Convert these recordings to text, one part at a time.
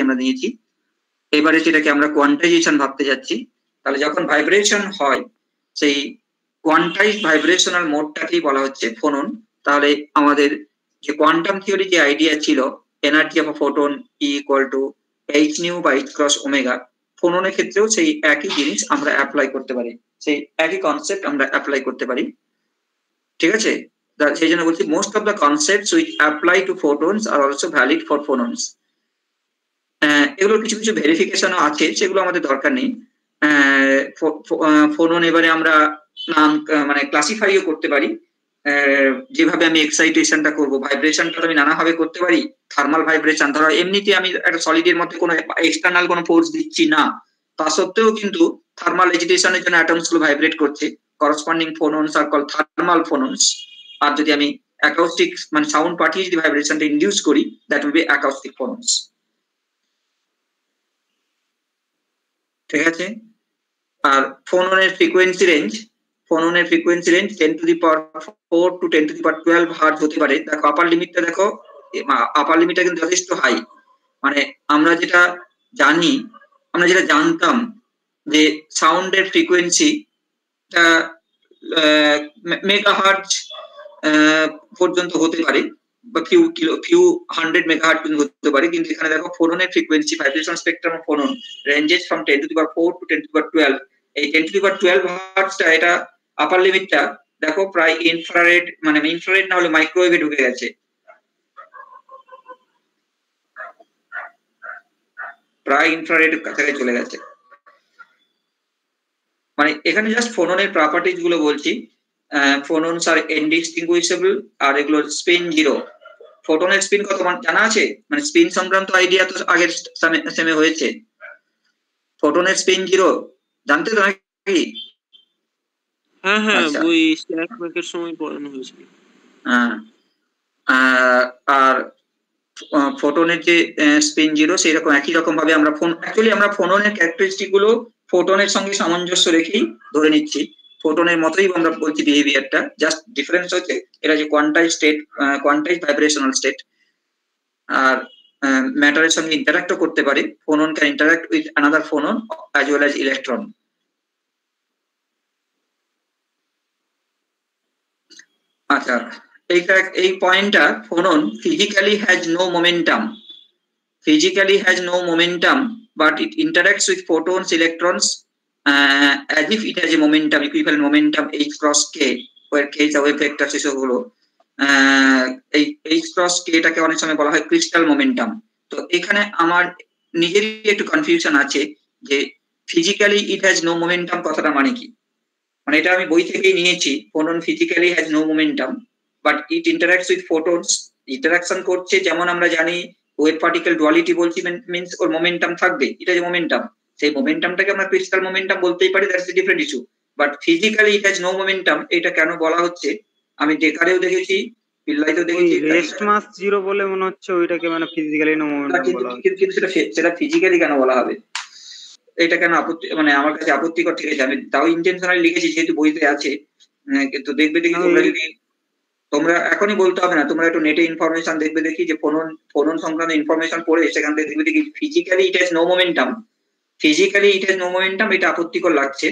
আমরা নিয়েছি। এবারে সেটাকে আমরা কোয়ান্টাইজেশন ভাবতে যাচ্ছি। তাহলে যখন ভাইব্রেশন হয় সেই কোয়ান্টাইজ ভাইব্রেশনাল মোডটাকেই বলা হচ্ছে ফোনন। তাহলে আমাদের যে কোয়ান্টাম থিওরি যে আইডিয়া ছিল energy of a photon E equal to H new বা এইচ ক্রস ওমেগা, ফোননের ক্ষেত্রেও সেই একই জিনিস আমরা অ্যাপ্লাই করতে পারি, সেই একই কনসেপ্ট আমরা অ্যাপ্লাই করতে পারি। ঠিক আছে, সেই জন্য বলছি most of the concepts which apply to photons are also valid for phonons. এগুলোর কিছু কিছু ভেরিফিকেশনও আছে, সেগুলো আমাদের দরকার নেই। ফোনন এবারে আমরা নাম মানে ক্লাসিফাইও করতে পারি। যেভাবে আমি এক্সাইটেশনটা করবো, ভাইব্রেশনটা আমি নানাভাবে করতে পারি। থার্মাল ভাইব্রেশন, ধরো এমনিতে আমি একটা সলিডের মধ্যে কোনো এক্সটার্নাল কোনো ফোর্স দিচ্ছি না, তা সত্ত্বেও কিন্তু থার্মাল এজিটেশনের জন্য অ্যাটমস গুলো ভাইব্রেট করছে। Corresponding phonons are call thermal phonons. আর যদি আমি অ্যাকাউস্টিক মানে সাউন্ড পাঠিয়ে যদি ভাইব্রেশনটা ইনডিউস করি, that will be acoustic phonons. ঠিক আছে, আর ফোননের ফ্রিকোয়েন্সি রেঞ্জ, ফোননের frequency range 10 to the power 4 to 10 to the power 12 hertz হতে পারে। দেখো আপার লিমিটটা দেখো, আপার লিমিটটা কিন্তু যথেষ্ট হাই। মানে আমরা যেটা জানি, আমরা যেটা জানতাম যে সাউন্ডের ফ্রিকোয়েন্সিটা মেগাহার্টজ পর্যন্ত হতে পারে বা ফিউ 100 মেগাহার্টজ পর্যন্ত হতে পারে, কিন্তু এখানে দেখো ফোননের frequency vibration spectrum of phonon ranges from 10 to the power 4 to 10 to the power 12। এই 10 টু দি পাওয়ার 12 হার্টজটা, এটা আপার লিমিটটা দেখো প্রায় ইনফ্রারেড, মানে ইনফ্রারেড না হলে মাইক্রোওয়েভে ঢুকে গেছে, প্রায় ইনফ্রারেড কাছাকাছি চলে গেছে। মানে এখানে জাস্ট ফোননের প্রপার্টিজ গুলো বলছি। ফোননস আর ইনডিস্টিংগুইশেবল, আর এগুলো স্পিন জিরো। ফোটনের স্পিন কত জানা আছে? মানে স্পিন সংক্রান্ত আইডিয়া তো আগের সেমে হয়েছে। ফোটনের স্পিন জিরো জানতে তো নাকি? হ্যাঁ হ্যাঁ, ওই স্ট্যাক ব্রেকের সময় পড়ানো হয়েছিল। আর ফোটনের যে স্পিন জিরো সেই রকম একই রকম ভাবে আমরা আমরা ফোননের ক্যারেক্টারিস্টিক গুলো ফোটনের সঙ্গে সামঞ্জস্য রেখেই ধরে নিচ্ছি। ফোটনের মতোই আমরা বলছি বিহেভিয়ারটা, জাস্ট ডিফারেন্স হচ্ছে এটা যে quantize state, quantize vibrational state. আর ম্যাটারের সঙ্গে ইন্টারাক্টও করতে পারে। Phonon can interact with another phonon as well as electron. আচ্ছা, এই পয়েন্টটা, phonon physically has no momentum, physically has no momentum, but it interacts with photons, electrons, as if it has a momentum, equivalent momentum h cross k, where k is a wave vector সেসব হলো। এই h cross k টাকে অনেক সময় বলা হয় crystal momentum. তো এখানে আমার নিজেরই একটু কনফিউশন আছে যে physically it has no momentum কথাটা মানে কি। মানে এটা আমি বই থেকেই নিয়েছি, photon physically has no momentum but it interacts with photons. Interaction করছে, যেমন আমরা জানি ওয়েভ পার্টিকেল ডুয়ালিটি বলছি, মিন্স ওর মোমেন্টাম থাকবে, এটা যে মোমেন্টাম, সেই মোমেন্টামটাকে আমরা ক্রিস্টাল মোমেন্টাম বলতেই পারি, that's a different issue. But physically it has no momentum, এটা কেন বলা হচ্ছে আমি ডেকারেও দেখেছি, পিল্লাইতেও দেখেছি। রেস্ট মাস জিরো বলে মনে হচ্ছে ওইটাকে, মানে ফিজিক্যালি নো মোমেন্টাম বলা হয়। কিন্তু সেটা ফিজিক্যালি কেন বলা হবে, এটা কেন আপত্তি, মানে আমার কাছে আপত্তিকর ঠিক আছে। আমি তাও ইন্টেনশনালি লিখেছি যেহেতু বইতে আছে, কিন্তু দেখবে দেখি তোমরা যদি, তোমরা এখনই বলতে হবে না, তোমরা একটু নেটে ইনফরমেশন দেখবে দেখি যে ফোনন সংক্রান্ত ইনফরমেশন পড়ে সেখান থেকে দেখবে দেখি physically it has no momentum, physically it has no momentum, এটা আপত্তিকর লাগছে।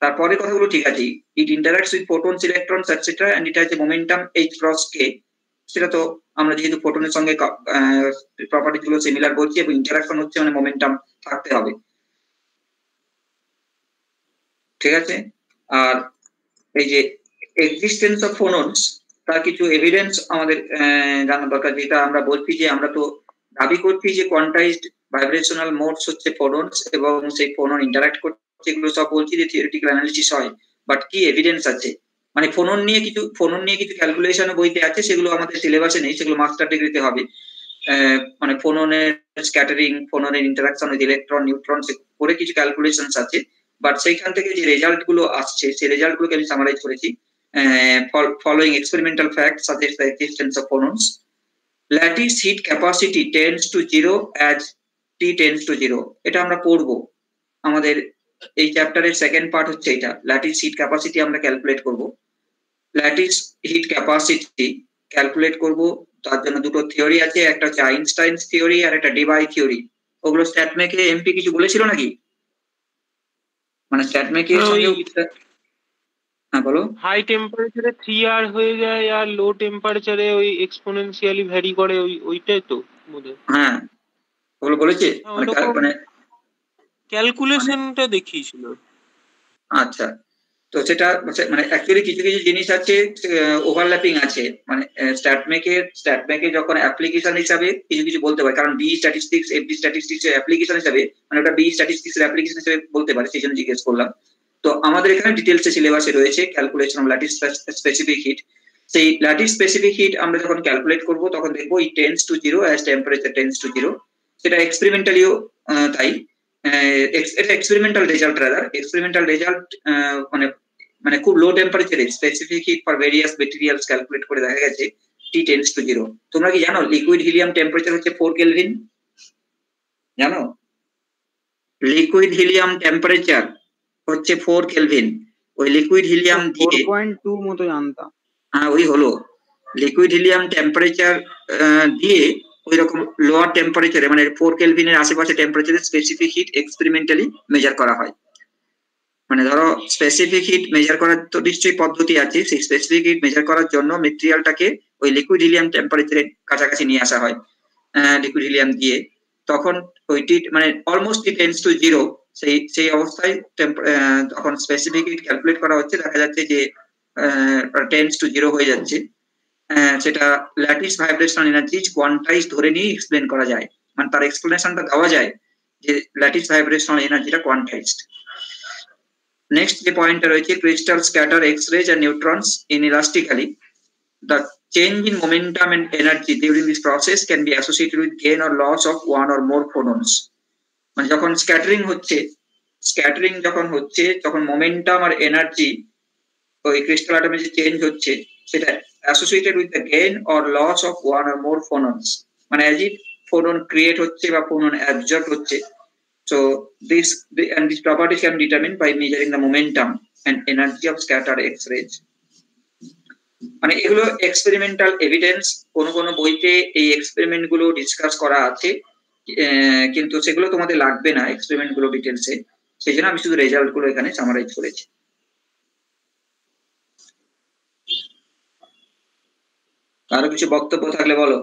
তারপরে কথাগুলো ঠিক আছে, it interacts with photons, electrons etcetera and it has a momentum h cross k। সেটা তো আমরা যেহেতু ফোটনের সঙ্গে প্রপার্টি গুলো সিমিলার বলছি এবং ইন্টারাকশন হচ্ছে মানে মোমেন্টাম থাকতে হবে। ঠিক আছে, আর এই যে এক্সিস্টেন্স অফ ফোননস, তার কিছু এভিডেন্স আমাদের জানা দরকার। যেটা আমরা বলছি যে আমরা তো দাবি করছি যে কোয়ান্টাইজড ভাইব্রেশনাল মোডস হচ্ছে ফোননস এবং সেই ফোনন ইন্টারাক্ট করছে, এগুলো সব বলছি যে থিওরিটিক্যাল অ্যানালিসিস হয়। বাট কি এভিডেন্স আছে, মানে ফোনন নিয়ে কিছু ক্যালকুলেশন বইতে আছে, সেগুলো আমাদের সিলেবাসে নেই, সেগুলো মাস্টার ডিগ্রিতে হবে। মানে ফোননের স্ক্যাটারিং, ফোননের ইন্টারাকশন উইথ ইলেকট্রন, নিউট্রন করে কিছু ক্যালকুলেশনস আছে। বাট সেইখান থেকে যে রেজাল্ট গুলো আসছে সেই রেজাল্ট গুলোকে আমি সামারাইজ করেছি। Following experimental facts suggest the existence of phonons. Lattice heat capacity tends to zero as T tends to zero. এটা আমরা পড়বো, আমাদের এই চ্যাপ্টারের সেকেন্ড পার্ট হচ্ছে এটা। ল্যাটিস হিট ক্যাপাসিটি আমরা ক্যালকুলেট করব। ল্যাটিস হিট ক্যাপাসিটি ক্যালকুলেট করব, তার জন্য দুটো থিওরি আছে, একটা হচ্ছে আইনস্টাইনস থিওরি আর একটা ডিবাই থিওরি। ওগুলো স্ট্যাটমেকে এমপি কিছু বলেছিল নাকি? মানে স্ট্যাটমেকের সঙ্গে হ্যাঁ বলো। হাই টেম্পারেচারে 3R হয়ে যায় আর লো টেম্পারেচারে ওই এক্সপোনেনশিয়ালি ভ্যারি করে, ওইটাই তো বোধহয়। হ্যাঁ ওগুলো বলেছে মানে ক্যালকুলেশনটা দেখিয়েছিল। আচ্ছা, তো সেটা মানে অ্যাকচুয়ালি কিছু কিছু জিনিস আছে ওভারল্যাপিং আছে, মানে স্ট্যাটমেকে যখন অ্যাপ্লিকেশন হিসাবে কিছু কিছু বলতে পারে, কারণ বি স্ট্যাটিস্টিক্স এফডি স্ট্যাটিস্টিক্স এর অ্যাপ্লিকেশন হিসাবে, মানে ওটা বি স্ট্যাটিস্টিক্স এর অ্যাপ্লিকেশন হিসাবে বলতে পারে, সেই জন্য জিজ্ঞেস করলাম। তো আমাদের এখানে ডিটেলসে সিলেবাসে রয়েছে calculation of lattice specific heat. সেই ল্যাটিস স্পেসিফিক হিট আমরা যখন ক্যালকুলেট করব তখন দেখবো it tends to zero as temperature tends to zero. সেটা এক্সপেরিমেন্টালিও তাই, এটা এক্সপেরিমেন্টাল রেজাল্ট মানে খুব লো টেম্পারেচারে specific heat for various materials calculate করে দেখা গেছে টি টেন্ডস টু জিরো। তোমরা কি জানো লিকুইড হিলিয়াম টেম্পারেচার হচ্ছে 4 কেলভিন? জানো লিকুইড হিলিয়াম টেম্পারেচার হচ্ছে 4 কেলভিন। ওই লিকুইড হিলিয়াম দিয়ে 4.2 মতো জানতাম। হ্যাঁ ওই হলো লিকুইড হিলিয়াম টেম্পারেচার দিয়ে ওই রকম লোয়ার টেম্পারেচারে মানে 4 কেলভিনের আশেপাশে টেম্পারেচারে স্পেসিফিক হিট এক্সপেরিমেন্টালি মেজার করা হয়। মানে ধরো স্পেসিফিক হিট মেজার করার তো নিশ্চয়ই পদ্ধতি আছে, সেই স্পেসিফিক হিট মেজার করার জন্য মেটেরিয়ালটাকে ওই লিকুইড হিলিয়াম টেম্পারেচারের কাছাকাছি নিয়ে আসা হয় লিকুইড হিলিয়াম দিয়ে। তখন ওইটি মানে almost T tends to zero, সেই অবস্থায় তখন স্পেসিফিক হিট ক্যালকুলেট করা হচ্ছে, দেখা যাচ্ছে যে টেন্ডস টু জিরো হয়ে যাচ্ছে। সেটা ল্যাটিস ভাইব্রেশনাল এনার্জি কোয়ান্টাইজ ধরে নিয়ে এক্সপ্লেন করা যায়, মানে তার এক্সপ্লেনেশনটা দেওয়া যায় যে ল্যাটিস ভাইব্রেশনাল এনার্জিটা কোয়ান্টাইজড। নেক্সট যে পয়েন্টটা রয়েছে crystal scatter X-rays and neutrons inelastically. The change in momentum and energy during this process can be associated with gain or loss of one or more phonons. মানে যখন scattering যখন হচ্ছে তখন momentum আর energy ওই ক্রিস্টাল অ্যাটমে যে change হচ্ছে সেটা associated with the gain or loss of one or more phonons, মানে অ্যাজ ইফ ফোনন ক্রিয়েট হচ্ছে বা ফোনন অ্যাবজর্ব হচ্ছে। So these properties can be determined by measuring the momentum and energy of scattered X-rays. মানে এগুলো experimental evidence, কোন বইতে এই experiment গুলো ডিসকাস করা আছে, কিন্তু সেগুলো তোমাদের লাগবে না এক্সপেরিমেন্ট গুলো ডিটেলসে, সেই জন্য আমি শুধু রেজাল্ট গুলো এখানে সামারাইজ করেছি। আরো কিছু বক্তব্য থাকলে বলো।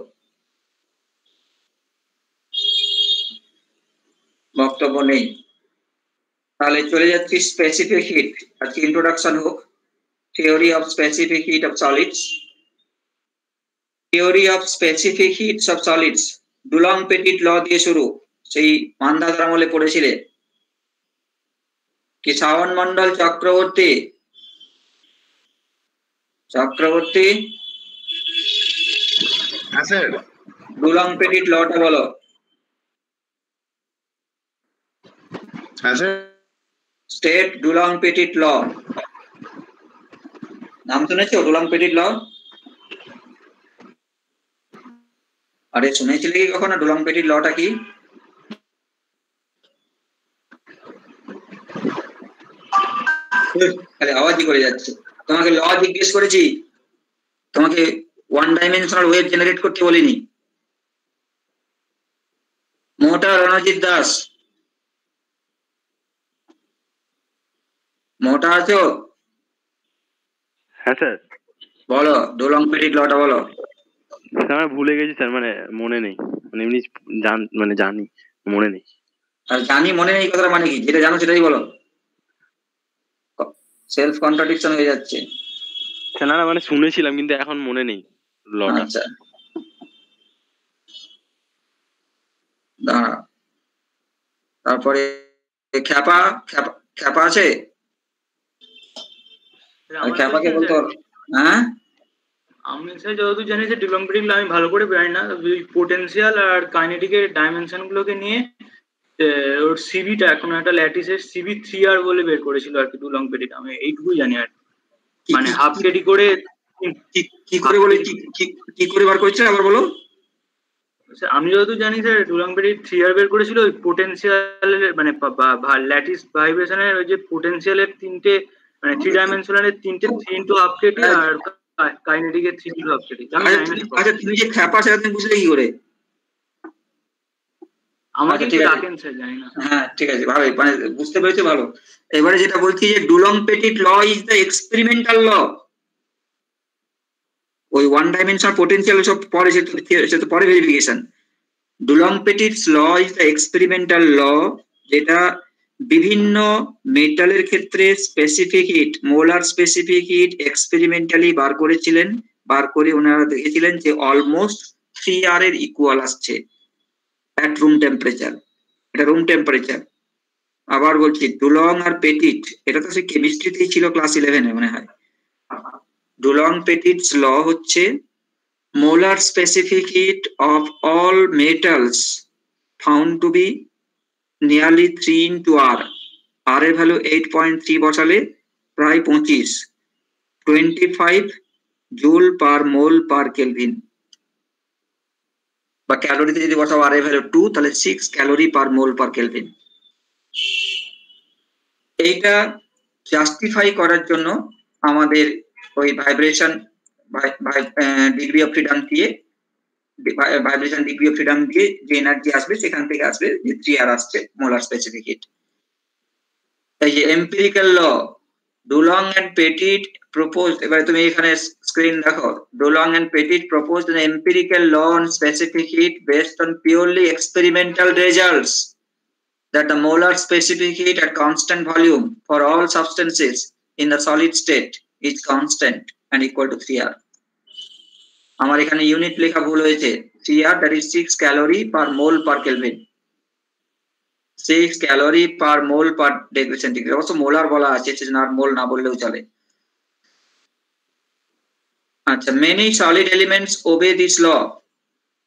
বক্তব্য নেই, তাহলে চলে যাচ্ছি স্পেসিফিক হিট। আজকে ইন্ট্রোডাকশন হোক। Theory of specific heat of solids. Theory of specific heats of solids Dulong Petit law দিয়ে শুরু, সেই মান্ধাতার আমলে পড়েছিলে কি? শ্রাবণ মন্ডল চক্রবর্তী ডুলং পেটিট লটা বলো। State Dulong Petit law. নাম শুনেছো ডুলং পেটিট ল? আরে শুনেছিলে কি কখনো ডুলং পেটিট লটা কি? আরে আওয়াজই করে যাচ্ছে। তোমাকে ল জিজ্ঞেস করেছি, তোমাকে ওয়ান ডাইমেনশনাল ওয়েভ জেনারেট করতে বলিনি। মোটা রণজিৎ দাস, মোটা আছো? হ্যাঁ স্যার বলো ডুলং পেটিট লটা বলো। স্যার ভুলে গেছি স্যার, মানে মনে নেই, মানে এমনি জানি মনে নেই। আর জানি মনে নেই কথাটা মানে কি? যেটা জানো সেটাই বলো, সেলফ কন্ট্রাডিকশন হয়ে যাচ্ছে। না মানে শুনেছিলাম কিন্তু এখন মনে নেই লটা। আচ্ছা দাঁড়া, তারপরে খ্যাপা আছে? খ্যাপাকে বলতো হ্যাঁ। আমি স্যার যতদূর জানি যে ডুলং পেটিট ল আমি ভালো করে জানি না, পোটেনশিয়াল আর কাইনেটিকের ডাইমেনশন গুলোকে নিয়ে ওর সিভিটা এখন একটা ল্যাটিসের সিভি 3R বলে বের করেছিল আর কি ডুলং পেটিট। আমি এইটুকুই জানি আর মানে হাফ কেডি করে কি করে বলে কি করে বার করেছিল আবার বলো। আমি যতদূর জানি স্যার ডুলং পেটিট 3R বের করেছিল ওই পোটেনশিয়ালের মানে ল্যাটিস ভাইব্রেশনের ওই যে পোটেনশিয়ালের তিনটে মানে 3 ডাইমেনশনালের তিনটে 3 ইনটু হাফ কেডি আর কাইনেটিকের 3 ইনটু হাফ কেডি। আচ্ছা তুমি যে খ্যাপা সেটা তুমি বুঝলে কি করে? আমাকে আচ্ছা, একটু ঠিক আছে। ডাকেন স্যার, জানি না। হ্যাঁ ঠিক আছে, ভালো, মানে বুঝতে পেরেছো, ভালো। এবারে যেটা বলছি যে Dulong Petit law is the experimental law. ওই ওয়ান ডাইমেনশনাল পোটেনশিয়াল সব পরে, সেটা পরে verification. Dulong Petit's law is the experimental law, যেটা বিভিন্ন মেটালের ক্ষেত্রে specific heat, molar specific heat experimentally বার করেছিলেন। বার করে ওনারা দেখেছিলেন যে অলমোস্ট 3R এর ইকুয়াল আসছে অ্যাট রুম টেম্পারেচার। এটা রুম টেম্পারেচার। আবার বলছি ডুলং আর পেটিট, এটা তো সেই কেমিস্ট্রিতেই ছিল ক্লাস 11-এ মনে হয়। ডুলং পেটিটস ল হচ্ছে molar specific heat of all metals found to be nearly 3 into R. R এর ভ্যালু 8.3 বসালে প্রায় 25 joule per mole per kelvin, বা ক্যালোরিতে যদি বসাও আর এর ভ্যালু 2, তাহলে 6 calorie per mole per kelvin. এইটা জাস্টিফাই করার জন্য আমাদের ওই ভাইব্রেশন ডিগ্রি অফ ফ্রিডম দিয়ে, ভাইব্রেশন ডিগ্রি অফ ফ্রিডম দিয়ে যে এনার্জি আসবে সেখান থেকে আসবে যে 3R আসছে মোলার স্পেসিফিক হিট। এই যে empirical law, Dulong and Petit proposed, এবারে তুমি এখানে স্ক্রিন দেখো, Dulong and Petit proposed an empirical law on specific heat based on purely experimental results that the molar specific heat at constant volume for all substances in the solid state is constant and equal to 3R. আমার এখানে unit লেখা ভুল হয়েছে, 3R that is 6 calorie per mole per kelvin, 6 calorie per mole per degree centigrade. অবশ্য molar বলা আছে, সেজন্য আর মোল না বললেও চলে। আচ্ছা, many solid elements obey this law,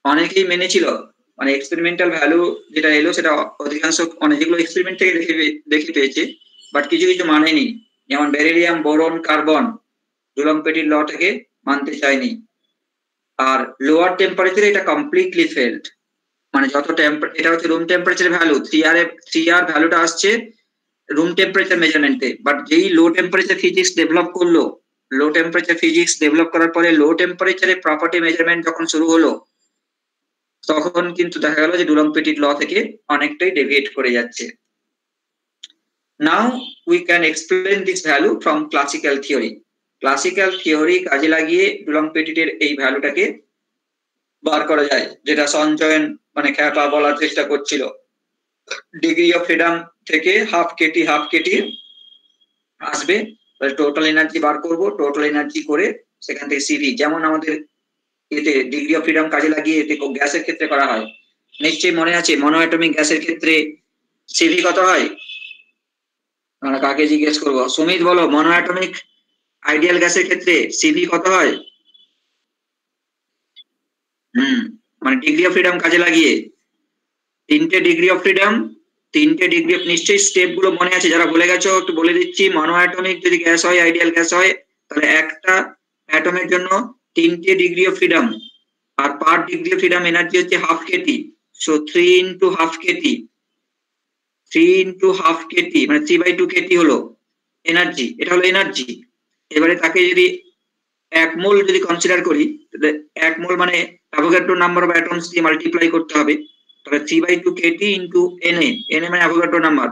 অনেকেই মেনেছিল, মানে এক্সপেরিমেন্টাল ভ্যালু যেটা এলো সেটা অধিকাংশ অনেকগুলো এক্সপেরিমেন্ট থেকে দেখে পেয়েছে, বাট কিছু কিছু মানেনি, যেমন beryllium, boron, carbon Dulung Petit ল থেকে মানতে চায়নি। আর লোয়ার টেম্পারেচারে এটা কমপ্লিটলি ফেলড, মানে যত এটা হচ্ছে রুম টেম্পারেচার ভ্যালু, 3R ভ্যালুটা আসছে রুম টেম্পারেচার মেজারমেন্টে, বাট যেই লো টেম্পারেচার ফিজিক্স ডেভেলপ করলো, লো টেম্পারেচার ফিজিক্স ডেভেলপ করার পরে লো টেম্পারেচারে প্রপার্টি মেজারমেন্ট যখন শুরু হলো, তখন কিন্তু দেখা গেল যে ডুলং পেটিট ল থেকে অনেকটাই ডেভিয়েট করে যাচ্ছে। Now we can explain this value from classical theory. Classical theory কাজে লাগিয়ে ডুলং পেটিটের এই ভ্যালুটাকে বার করা যায়, যেটা সঞ্চয়ন মানে খ্যাপা বলার চেষ্টা করছিল। ডিগ্রি অফ ফ্রিডম থেকে হাফ কেটি আসবে, টোটাল এনার্জি বার করব, টোটাল এনার্জি করে সেখান থেকে সিভি, যেমন আমাদের এতে ডিগ্রি অফ ফ্রিডম কাজে লাগিয়ে এতে গ্যাসের ক্ষেত্রে করা হয়, নিশ্চয়ই মনে আছে। মনোঅ্যাটমিক গ্যাসের ক্ষেত্রে সিভি কত হয়? আমরা কাকে জিজ্ঞেস করবো? সুমিত বলো, মনোঅ্যাটমিক আইডিয়াল গ্যাসের ক্ষেত্রে সিভি কত হয়? মানে ডিগ্রি অফ ফ্রিডম কাজে লাগিয়ে 3টে ডিগ্রি অফ ফ্রিডম, 3টে ডিগ্রি অফ, নিশ্চয়ই স্টেপ গুলো মনে আছে, যারা ভুলে গেছো একটু বলে দিচ্ছি। মনোঅ্যাটমিক যদি গ্যাস হয়, আইডিয়াল গ্যাস হয়, তাহলে একটা অ্যাটমের জন্য 3টে ডিগ্রি অফ ফ্রিডম, আর per degree of freedom energy হচ্ছে half kT. So 3 into half kT, 3 into half kT মানে 3/2 কেটি হলো এনার্জি, এটা হলো এনার্জি। এবারে তাকে যদি 1 মোল যদি কনসিডার করি, তাহলে 1 মোল মানে অ্যাভোগাড্রো নাম্বার অফ অ্যাটমস দিয়ে মাল্টিপ্লাই করতে হবে, তাহলে 3/2 কেটি ইনটু Na, Na মানে Avogadro number,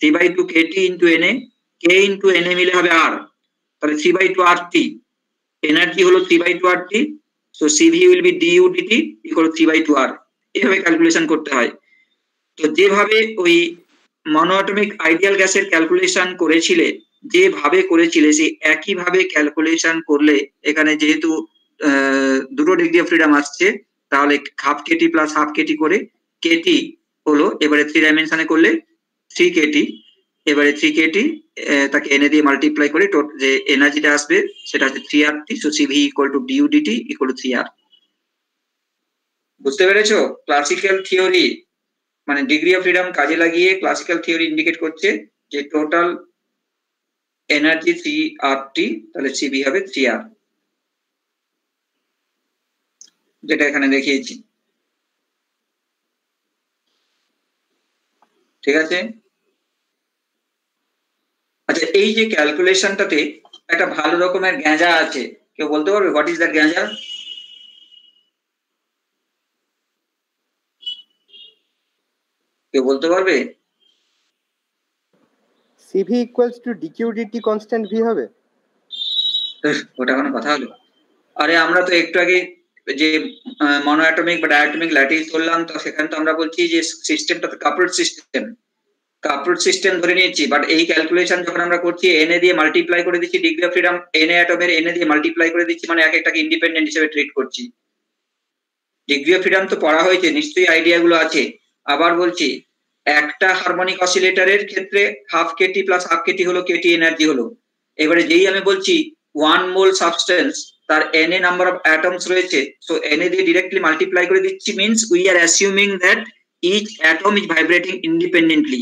3/2 kT into Na, k into Na মিলে হবে R, তাহলে 3/2 RT, এনার্জি হলো 3/2 RT, so CV will be du dt equal 3/2 R। এইভাবে ক্যালকুলেশন করতে হয়। তো যেভাবে ওই মনোঅ্যাটমিক আইডিয়াল গ্যাসের ক্যালকুলেশন করেছিলে, যেভাবে করেছিলে সেই একই ভাবে ক্যালকুলেশন করলে, এখানে যেহেতু 2 ডিগ্রি অফ ফ্রিডম আসছে, তাহলে half kT plus half Katie করে কেটি হলো, এবারে 3 ডাইমেনশনে করলে 3 কেটি, এবারে 3 কেটি তাকে এনে দিয়ে মাল্টিপ্লাই করে যে এনার্জিটা আসবে সেটা হচ্ছে 3RT, so CV equal to du dt equal to 3R। বুঝতে পেরেছো? ক্লাসিক্যাল থিওরি মানে ডিগ্রি অফ ফ্রিডম কাজে লাগিয়ে ক্লাসিক্যাল থিওরি ইন্ডিকেট করছে যে টোটাল এনার্জি 3RT, তাহলে CV হবে 3R, যেটা এখানে দেখিয়েছি। ঠিক আছে? আচ্ছা, এই যে ক্যালকুলেশনটাতে একটা ভালো রকমের গ্যাঁজা আছে, কেউ বলতে পারবে হোয়াট ইজ দ্যাট গ্যাঁজা? কেউ বলতে পারবে? CV equals to dQdT constant V হবে? ওটা কোনো কথা হলো? আরে আমরা তো একটু আগে যে মনোঅ্যাটমিক বা ডায়াটমিক ল্যাটিস বললাম, তো সেখানে তো আমরা বলছি যে সিস্টেমটা তো কাপলড সিস্টেম ধরে নিয়েছি, বাট এই ক্যালকুলেশন যখন আমরা করছি এনএ দিয়ে মাল্টিপ্লাই করে দিচ্ছি, ডিগ্রি অফ ফ্রিডম এনএ অ্যাটমের এনএ দিয়ে মাল্টিপ্লাই করে দিচ্ছি, মানে এক একটাকে ইন্ডিপেন্ডেন্ট হিসেবে ট্রিট করছি। ডিগ্রি অফ ফ্রিডম তো পড়া হয়েছে, নিশ্চয়ই আইডিয়া গুলো আছে। আবার বলছি, একটা হারমোনিক অসিলেটরের ক্ষেত্রে half kT plus half kT হলো কেটি এনার্জি হলো। এবারে যেই আমি বলছি 1 মোল সাবস্টেন্স, তার N A number of atoms রয়েছে, সো এন এ দিয়ে ডিরেক্টলি মাল্টিপ্লাই করে দিচ্ছি, means we are assuming that each atom is vibrating independently,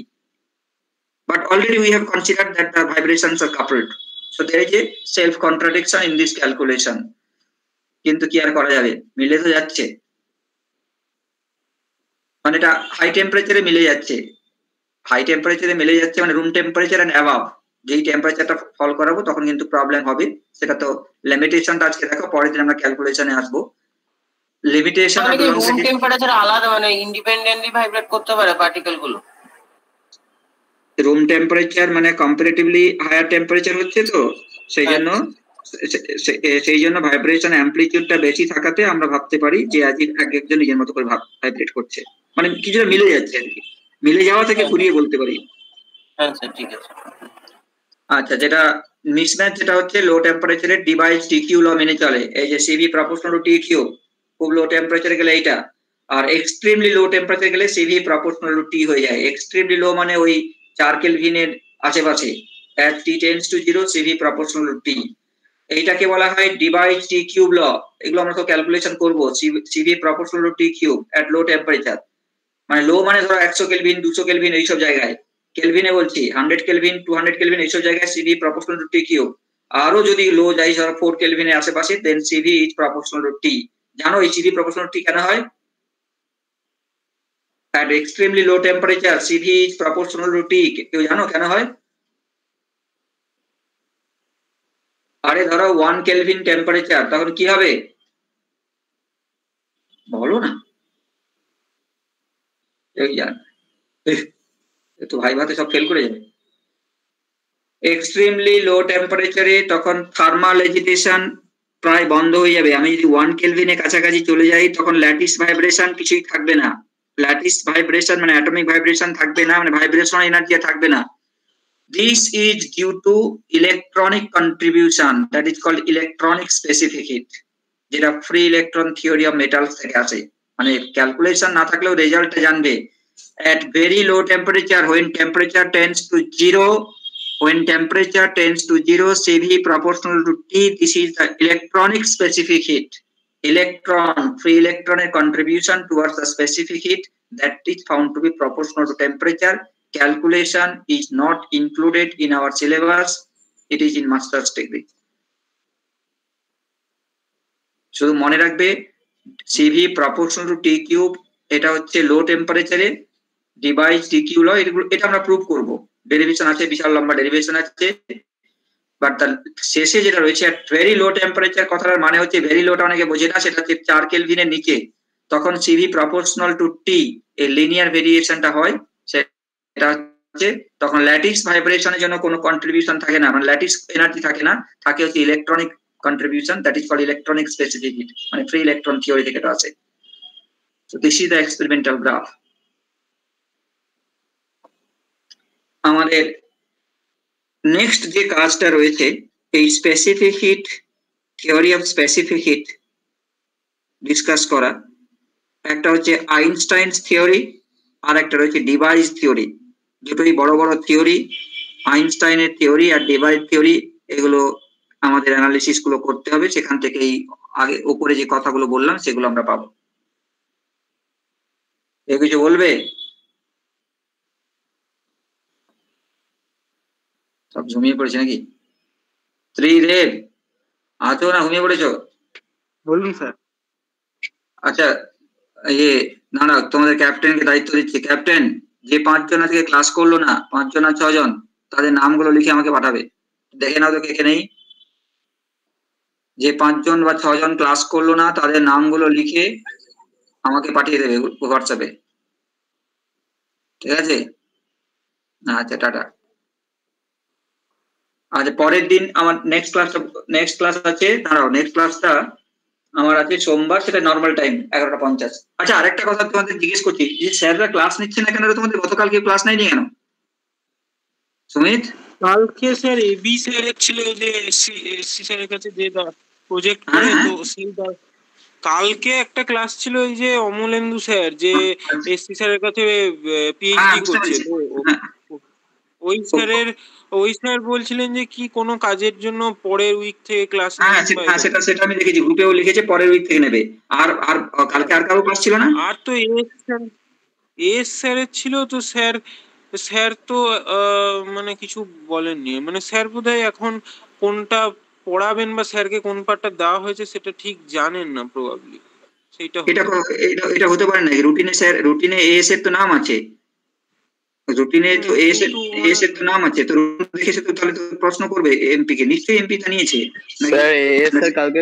but already we have considered that the vibrations are coupled, so there is a self contradiction in this calculation. কিন্তু কি আর করা যাবে, মিলে তো যাচ্ছে, মানে এটা হাই টেম্পারেচারে মিলে যাচ্ছে, মানে রুম টেম্পারেচার এন্ড অ্যাবাভ যেই টেম্পারেচারটা ফল করাবো তখন কিন্তু প্রবলেম হবে। সেটা তো লিমিটেশনটা আজকে দেখো, পরের দিন আমরা ক্যালকুলেশনে আসবো। লিমিটেশন রুম টেম্পারেচার আলাদা, মানে ইন্ডিপেন্ডেন্টলি ভাইব্রেট করতে পারে পার্টিকেল গুলো। রুম টেম্পারেচার মানে কম্পারেটিভলি হায়ার টেম্পারেচার হচ্ছে, তো সেই জন্য ভাইব্রেশন অ্যাম্পলিটিউডটা বেশি থাকাতে আমরা ভাবতে পারি যে আজ একজন নিজের মতো করে ভাইব্রেট করছে, মানে কিছুটা মিলে যাচ্ছে আর কি, মিলে যাওয়া থেকে ঘুরিয়ে বলতে পারি। আচ্ছা ঠিক আছে। আচ্ছা, যেটা মিসম্যাচ যেটা হচ্ছে লো টেম্পারেচারে ডিভাইস টিকিউ ল মেনে চলে, এই যে সিভি প্রপোর্শনাল টু টিকিউ, খুব লো টেম্পারেচারে গেলে এইটা, আর এক্সট্রিমলি লো টেম্পারেচারে গেলে সিভি প্রপোর্শনাল টু টি হয়ে যায়। এক্সট্রিমলি লো মানে ওই 4 কেলভিনের আশেপাশে, at t tends to 0 CV proportional to t, এইটাকে বলা হয় ডিভাইস টি কিউব ল। এগুলো আমরা তো ক্যালকুলেশন করব, CV proportional to T cube at low temperature, মানে লো মানে ধরো 100 কেলভিন 200 কেলভিন এইসব জায়গায়, কেলভিনে বলছি 100 কেলভিন 200 কেলভিন এইসব জায়গায় CV proportional to T cube. আরো যদি লো যাই ধরো 4 কেলভিনের আশেপাশে, দেন সিভি ইজ প্রপোর্শনাল টু টি। জানো এই সিভি প্রপোর্শনাল টু টি কেন হয়? at extremely low temperature CV is proportional to T, কেউ জানো কেন হয়? আরে ধরো 1 কেলভিন টেম্পারেচার, তখন কি হবে বলো না, এই জান তো ভাই ভাতে সব ফেল করে যাবে। এক্সট্রিমলি লো টেম্পারেচারে তখন থার্মাল এজিটেশন প্রায় বন্ধ হয়ে যাবে। আমি যদি 1 কেলভিনের কাছাকাছি চলে যাই তখন ল্যাটিস ভাইব্রেশন কিছুই থাকবে না, ল্যাটিস ভাইব্রেশন মানে অ্যাটমিক ভাইব্রেশন থাকবে না, মানে ভাইব্রেশনাল এনার্জি থাকবে না। This is due to electronic contribution, that is called electronic specific heat, যেটা free electron theory of metals থেকে আসে। মানে ক্যালকুলেশন না থাকলেও রেজাল্টটা জানবে। At very low temperature, when temperature tends to 0, CV proportional to T, this is the electronic specific heat. Free electron contribution towards the specific heat that is found to be proportional to temperature. Calculation is not included in our syllabus, it is in master's degree. শুধু মনে রাখবে CV proportional to T cube, এটা হচ্ছে লো টেম্পারেচারে device T Q ল, এটা আমরা prove করব। Derivation আছে, বিশাল লম্বা ডেরিভেশন আছে, বাট তার শেষে যেটা রয়েছে ভেরি লো টেম্পারেচার, কথাটার মানে হচ্ছে ভেরি লোটা অনেকে বোঝে না, সেটা হচ্ছে 4 কেলভিনের নিচে, তখন CV প্রপোর্শনাল টু টি এই লিনিয়ার ভেরিয়েশনটা হয়। সেটা হচ্ছে তখন ল্যাটিস ভাইব্রেশনের জন্য কোনো কন্ট্রিবিউশন থাকে না, মানে ল্যাটিস এনার্জি থাকে না, থাকে হচ্ছে electronic contribution, that is called electronic specific heat, মানে ফ্রি ইলেকট্রন থিওরি থেকে এটা আছে। So this is the experimental graph. আমাদের নেক্সট যে কাজটা রয়েছে এই specific heat, theory of specific heat discuss করা। একটা হচ্ছে আইনস্টাইনস থিওরি, আর একটা রয়েছে ডিভাইস থিওরি। দুটোই বড় বড় থিওরি, আইনস্টাইনের থিওরি আর ডিভাইস থিওরি, এগুলো আমাদের অ্যানালিসিস গুলো করতে হবে, সেখান থেকেই আগে উপরে যে কথাগুলো বললাম সেগুলো আমরা পাবো। এ কিছু বলবে? সব ঘুমিয়ে পড়েছে নাকি? ত্রিদেব আছো না ঘুমিয়ে পড়েছো? বলুন স্যার। আচ্ছা ইয়ে না না, তোমাদের ক্যাপ্টেনকে দায়িত্ব দিচ্ছি। ক্যাপ্টেন, যে 5 জন আজকে ক্লাস করলো না, 5 জন আর 6 জন, তাদের নামগুলো লিখে আমাকে পাঠাবে। দেখে নাও তো কে কে নেই। যে 5 জন বা 6 জন ক্লাস করলো না তাদের নামগুলো লিখে আমাকে পাঠিয়ে দেবে হোয়াটসঅ্যাপে। ঠিক আছে, আচ্ছা টাটা। আচ্ছা পরের দিন আমার নেক্সট ক্লাস আছে, দাঁড়াও, নেক্সট ক্লাসটা আমার আছে সোমবার, সেটা নর্মাল টাইম 11:50। আচ্ছা আরেকটা কথা তোমাদের জিজ্ঞেস করছি, যে স্যাররা ক্লাস নিচ্ছে না কেন, তোমাদের গতকালকে ক্লাস নেয়নি কেন সুমিত? কালকে স্যার এবি স্যারের ছিল, যে এসসি স্যারের কাছে যে প্রজেক্ট করে, তো সেই কালকে একটা ক্লাস ছিল, ওই যে অমলেন্দু স্যার যে এসসি স্যারের কাছে পিএইচডি করছে, তো ওই স্যার বলছিলেন যে কি কোনো কাজের জন্য পরের উইক থেকে ক্লাস নেবেন। সেটা আমি দেখেছি, গ্রুপেও লিখেছে পরের উইক থেকে নেবে। আর কালকে আর কারো ক্লাস ছিল না? আর তো এস স্যারের ছিল, তো স্যার তো মানে কিছু বলেননি, মানে স্যার বোধহয় এখন কোনটা পড়াবেন বা স্যারকে কোন পার্টটা দেওয়া হয়েছে সেটা ঠিক জানেন না প্রবাবলি। এটা হতে পারে না, রুটিনে এএস এর তো নাম আছে, রুটিনে তো এএস এর তো নাম আছে, তো দেখেছে তো, তাহলে তো প্রশ্ন করবে এমপি কে, নিশ্চয়ই এমপি জানিয়েছে। স্যার কালকে